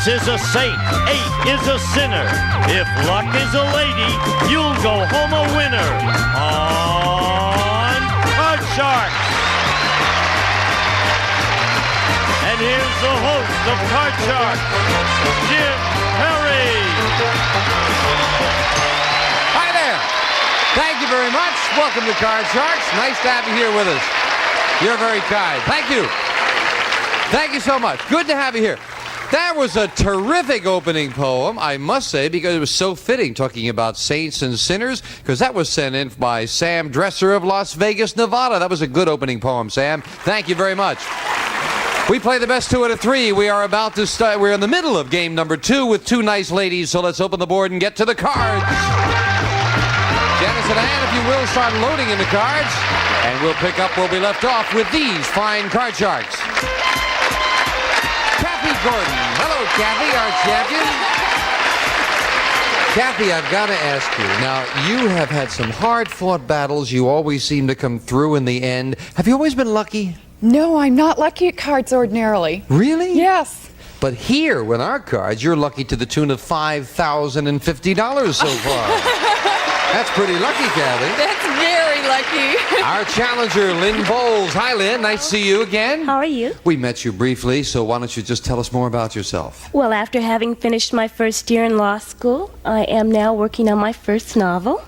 is a saint, 8 is a sinner. If luck is a lady, you'll go home a winner on Card Sharks. And here's the host of Card Sharks, Jim Perry. Hi there. Thank you very much. Welcome to Card Sharks. Nice to have you here with us. You're very kind. Thank you. Thank you so much. Good to have you here. That was a terrific opening poem, I must say, because it was so fitting, talking about saints and sinners, because that was sent in by Sam Dresser of Las Vegas, Nevada. That was a good opening poem, Sam. Thank you very much. We play the best 2 out of 3. We are about to start. We're in the middle of game number 2 with 2 nice ladies, so let's open the board and get to the cards. Janice and Ann, if you will, start loading in the cards, and we'll pick up where we left off with these fine Card Sharks. Kathy Gordon. Hello, Kathy, our champion. Kathy, I've got to ask you. Now, you have had some hard-fought battles. You always seem to come through in the end. Have you always been lucky? No, I'm not lucky at cards ordinarily. Really? Yes. But here, with our cards, you're lucky to the tune of $5,050 so far. That's pretty lucky, Kathy. That's very lucky. Our challenger, Lynne Bowles. Hi, Lynne. Nice to see you again. How are you? We met you briefly, so why don't you just tell us more about yourself? Well, after having finished my first year in law school, I am now working on my first novel,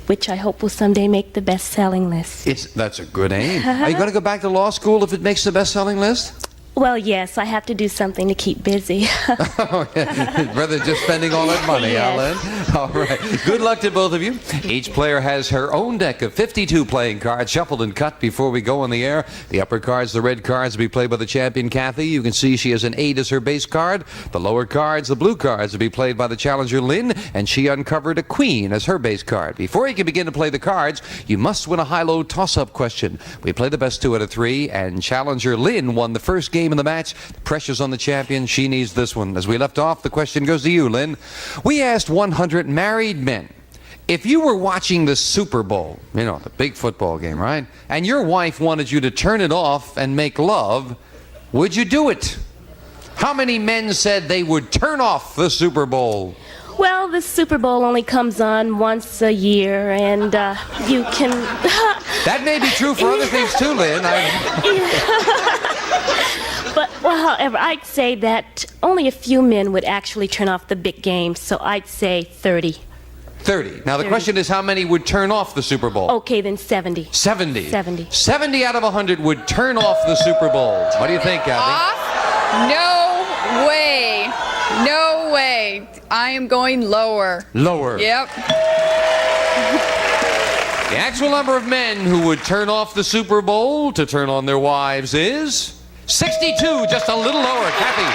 which I hope will someday make the best-selling list. That's a good aim. Are you going to go back to law school if it makes the best-selling list? Well, yes, I have to do something to keep busy. Oh, yeah. Rather than just spending all that money, Yes. Lynne? All right. Good luck to both of you. Each player has her own deck of 52 playing cards, shuffled and cut before we go on the air. The upper cards, the red cards, will be played by the champion, Kathy. You can see she has an 8 as her base card. The lower cards, the blue cards, will be played by the challenger, Lynne, and she uncovered a queen as her base card. Before you can begin to play the cards, you must win a high-low toss-up question. We play the best 2 out of 3, and challenger Lynne won the first game in the match. The pressure's on the champion. She needs this one. As we left off, the question goes to you, Lynne. We asked 100 married men, if you were watching the Super Bowl, you know, the big football game, right? And your wife wanted you to turn it off and make love, would you do it? How many men said they would turn off the Super Bowl? Well, the Super Bowl only comes on once a year, and you can... That may be true for other things too, Lynne. But, well, however, I'd say that only a few men would actually turn off the big games, so I'd say 30. 30. Now, the 30. question is, how many would turn off the Super Bowl? Okay, then 70. 70. 70. 70 out of 100 would turn off the Super Bowl. What do you think, Kathy? Off? No way. No way. I am going lower. Lower. Yep. The actual number of men who would turn off the Super Bowl to turn on their wives is 62, just a little lower. Kathy.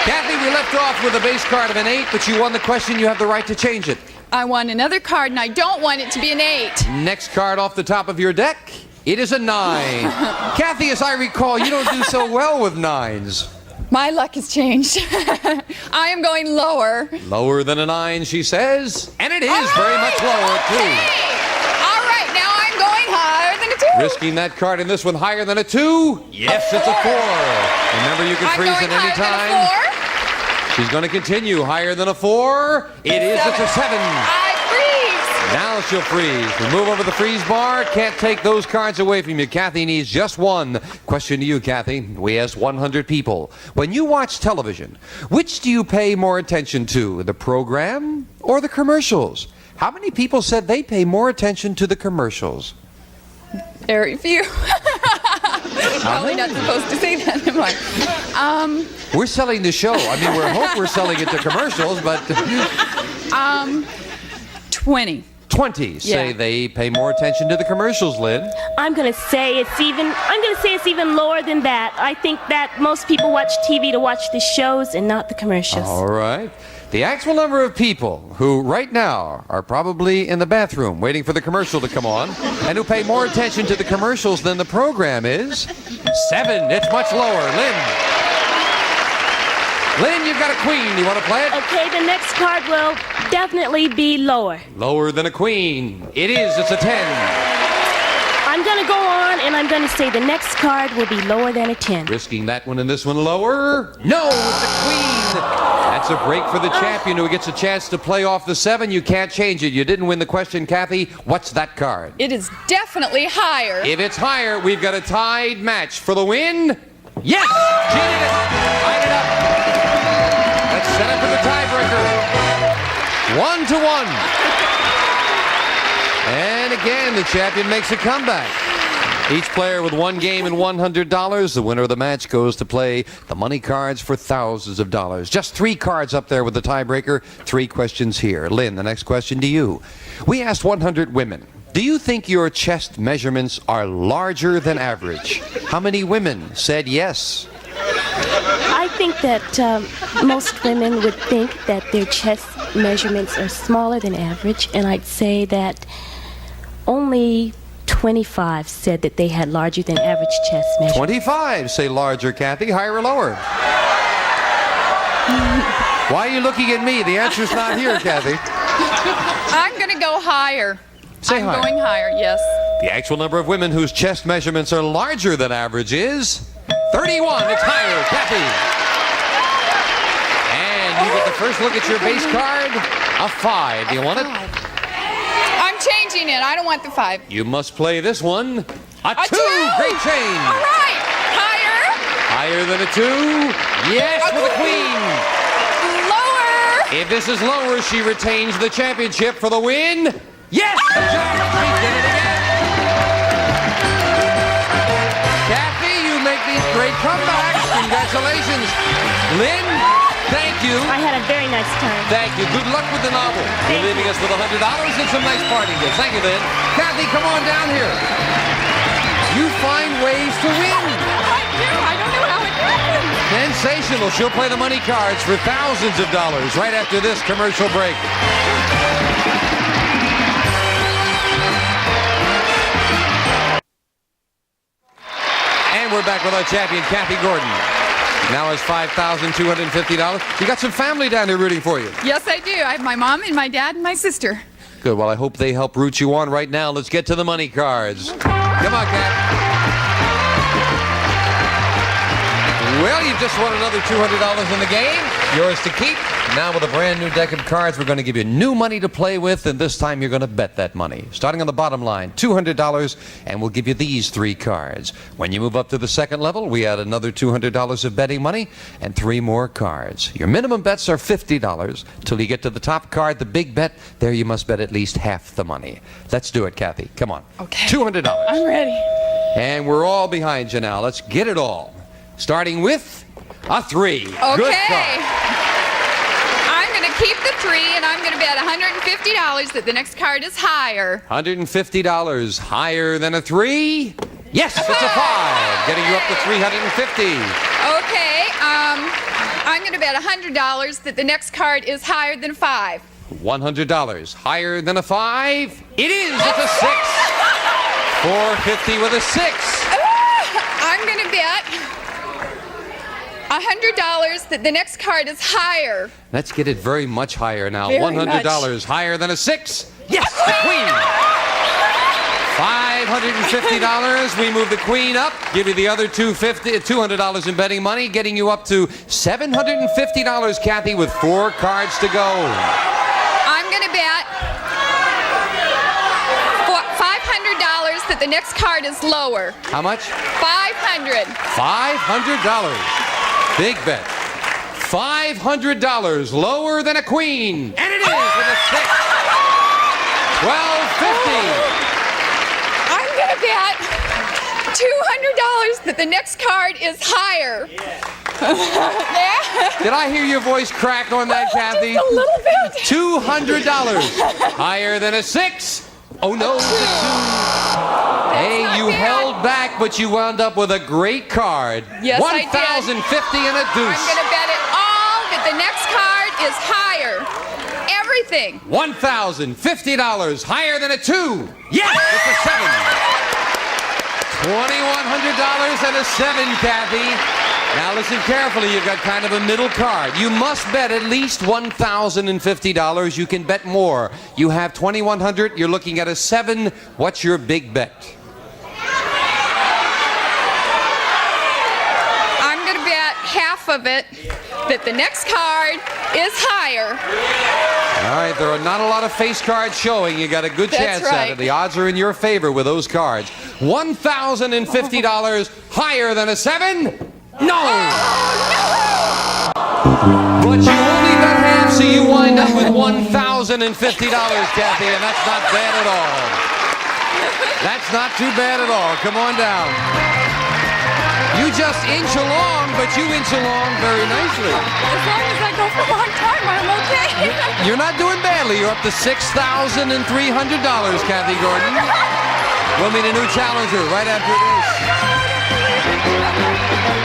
Kathy, we left off with a base card of an 8, but you won the question. You have the right to change it. I want another card, and I don't want it to be an 8. Next card off the top of your deck, it is a 9. Kathy, as I recall, you don't do so well with 9s. My luck has changed. I am going lower. Lower than a 9, she says. And it is very much lower, too. All right, now I'm going higher than a 2. Risking that card in this one higher than a 2? Yes, it's a 4. Remember, you can freeze at any time. She's going to continue higher than a 4. It is, it's a 7. I freeze. Now she'll freeze. We move over the freeze bar. Can't take those cards away from you. Kathy needs just one. Question to you, Kathy. We asked 100 people. When you watch television, which do you pay more attention to, the program or the commercials? How many people said they pay more attention to the commercials? Very few. Probably not supposed to say that. I'm like, We're selling the show. I mean, we hope we're selling it to commercials, but 20. 20 say they pay more attention to the commercials, Lynne. I'm going to say it's even lower than that. I think that most people watch TV to watch the shows and not the commercials. All right. The actual number of people who right now are probably in the bathroom waiting for the commercial to come on and who pay more attention to the commercials than the program is 7. It's much lower. Lynne, you've got a queen. You want to play it? Okay, the next card will definitely be lower. Lower than a queen. It is. It's a 10. I'm I'm going to go on and I'm going to say the next card will be lower than a 10. Risking that one and this one lower? No, it's a queen. That's a break for the champion who gets a chance to play off the 7. You can't change it. You didn't win the question, Kathy. What's that card? It is definitely higher. If it's higher, we've got a tied match for the win. Yes! She did it! Tied it up. Let's set up for the tiebreaker. 1-1. And again, the champion makes a comeback. Each player with one game and $100. The winner of the match goes to play the money cards for thousands of dollars. Just 3 cards up there with the tiebreaker. 3 questions here. Lynn, the next question to you. We asked 100 women, do you think your chest measurements are larger than average? How many women said yes? I think that most women would think that their chest measurements are smaller than average, and I'd say that only 25 said that they had larger than average chest measurements. 25 say larger, Kathy. Higher or lower? Why are you looking at me? The answer's not here, Kathy. I'm going to go higher. Say I'm higher. going higher, yes. The actual number of women whose chest measurements are larger than average is 31. It's higher, Kathy. And you get the first look at your base card, a 5. Do you want it? I'm changing it. I don't want the 5. You must play this one. A 2. 2. Great change. All right. Higher. Higher than a 2. Yes, A for the queen. Lower. If this is lower, she retains the championship for the win. Yes! She did it again. Kathy, you make these great comebacks. Congratulations. Lynn, thank you. I had a very nice time. Thank you. Good luck with the novel. You're leaving us with $100 and some nice party gifts. Thank you, Lynn. Kathy, come on down here. You find ways to win. I do. I don't know how it happens. Sensational. She'll play the money cards for thousands of dollars right after this commercial break. And we're back with our champion, Kathy Gordon. Now has $5,250. You got some family down there rooting for you. Yes, I do. I have my mom and my dad and my sister. Good. Well, I hope they help root you on right now. Let's get to the money cards. Come on, Kat. Well, you've just won another $200 in the game. Yours to keep. Now with a brand new deck of cards, we're going to give you new money to play with, and this time you're going to bet that money. Starting on the bottom line, $200, and we'll give you these 3 cards. When you move up to the second level, we add another $200 of betting money and 3 more cards. Your minimum bets are $50 till you get to the top card, the big bet. There you must bet at least half the money. Let's do it, Kathy. Come on. Okay. $200. I'm ready. And we're all behind you now. Let's get it all. Starting with a 3. Okay. Good card. I'm going to keep the 3, and I'm going to bet $150 that the next card is higher. $150 higher than a 3? Yes, it's a 5, getting you up to $350. Okay. I'm going to bet $100 that the next card is higher than 5. $100 higher than a 5? It is. It's a 6. $450 with a 6. I'm going to bet $100 that the next card is higher. Let's get it very much higher now. Very $100 much. higher than a 6. Yes, the queen. $550. We move the queen up. Give you the other $200 in betting money, getting you up to $750, Kathy, with 4 cards to go. I'm going to bet $500 that the next card is lower. How much? $500. $500. Big bet. $500 lower than a queen. And it is with a 6. $1,250. I'm going to bet $200 that the next card is higher. Yeah. Did I hear your voice crack on that, Kathy? Just a little bit. $200 higher than a 6. Oh no, it's a 2. Hey, not you bad. held back, but you wound up with a great card. Yes, I did. $1,050 and a deuce. I'm going to bet it all that the next card is higher. Everything. $1,050 higher than a 2. Yes, it's a 7. $2,100 and a 7, Kathy. Now listen carefully, you've got kind of a middle card. You must bet at least $1,050. You can bet more. You have $2,100, you're looking at a 7. What's your big bet? enough of it that the next card is higher. All right, there are not a lot of face cards showing. You got a good chance at right. it. The odds are in your favor with those cards. $1,050 higher than a 7? No! But you only bet half, so you wind up with $1,050, Kathy, and that's not bad at all. That's not too bad at all. Come on down. You just inch along, but you inch along very nicely. As long as I go for a long time, I'm okay. You're not doing badly. You're up to $6,300, Kathy Gordon. We'll meet a new challenger right after this.